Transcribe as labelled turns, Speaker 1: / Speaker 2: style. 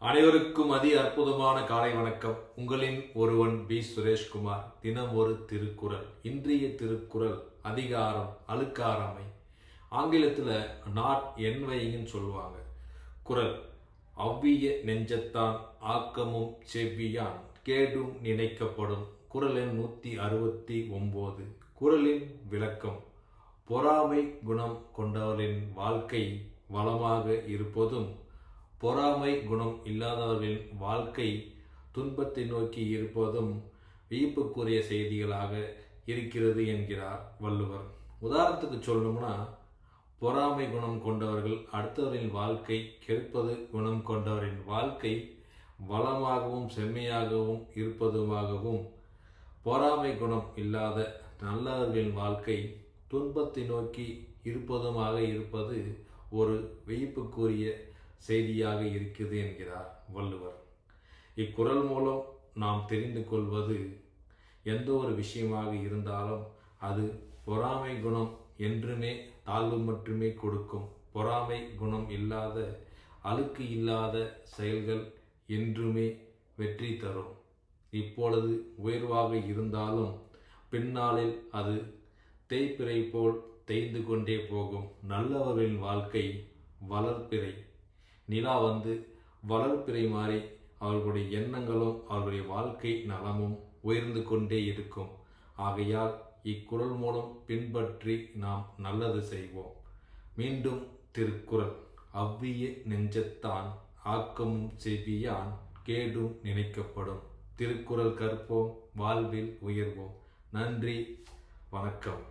Speaker 1: அனைவருக்கும் அற்புதமான காலை வணக்கம். உங்களின் ஒருவன் பி சுரேஷ்குமார். தினம் ஒரு திருக்குறள். இன்றைய திருக்குறள் அதிகாரம் அழுக்காராமை. ஆங்கிலத்தில் நாட் என்வையின்னு சொல்லுவாங்க. குறள்: அவ்விய நெஞ்சத்தான் ஆக்கமும் செவ்வியான் கேடும் நினைக்கப்படும். குறள் எண் 169. குறளின் விளக்கம்: பொறாமை குணம் கொண்டவரின் வாழ்க்கை வளமாக இருப்பதும், பொறாமை குணம் இல்லாதவர்களின் வாழ்க்கை துன்பத்தை நோக்கி இருப்பதும் வியப்புக்குரிய செய்திகளாக இருக்கிறது என்கிறார் வள்ளுவர். உதாரணத்துக்கு சொல்லணும்னா, பொறாமை குணம் கொண்டவர்கள் அடுத்தவரின் வாழ்க்கை கெடுப்பது, குணம் கொண்டவரின் வாழ்க்கை வளமாகவும் செம்மையாகவும் இருப்பதுமாகவும், பொறாமை குணம் இல்லாத நல்லவர்களின் வாழ்க்கை துன்பத்தை நோக்கி இருப்பதுமாக இருப்பது ஒரு வியப்புக்குரிய செய்தியாக இருக்குது என்கிறார் வள்ளுவர். இக்குறள் மூலம் நாம் தெரிந்து கொள்வது, எந்த ஒரு விஷயமாக இருந்தாலும் அது பொறாமை குணம் என்றுமே தாழ்வு மட்டுமே கொடுக்கும். பொறாமை குணம் இல்லாத, அழுக்கு இல்லாத செயல்கள் என்றுமே வெற்றி தரும். இப்பொழுது உயர்வாக இருந்தாலும் பின்னாளில் அது தேய்பிறை போல் தேய்ந்து கொண்டே போகும். நல்லவர்களின் வாழ்க்கை வளர்ப்பிறை. நிலா வளர்ப்பிறை மாறி அவர்களுடைய எண்ணங்களும் அவர்களுடைய வாழ்க்கை நலமும் உயர்ந்து கொண்டே இருக்கும். ஆகையால் இக்குறள் மூலம் பின்பற்றி நாம் நல்லது செய்வோம். மீண்டும் திருக்குறள்: அவ்விய நெஞ்சத்தான் ஆக்கமும் செவ்வியான் கேடும் நினைக்கப்படும். திருக்குறள் கற்போம், வாழ்வில் உயர்வோம். நன்றி, வணக்கம்.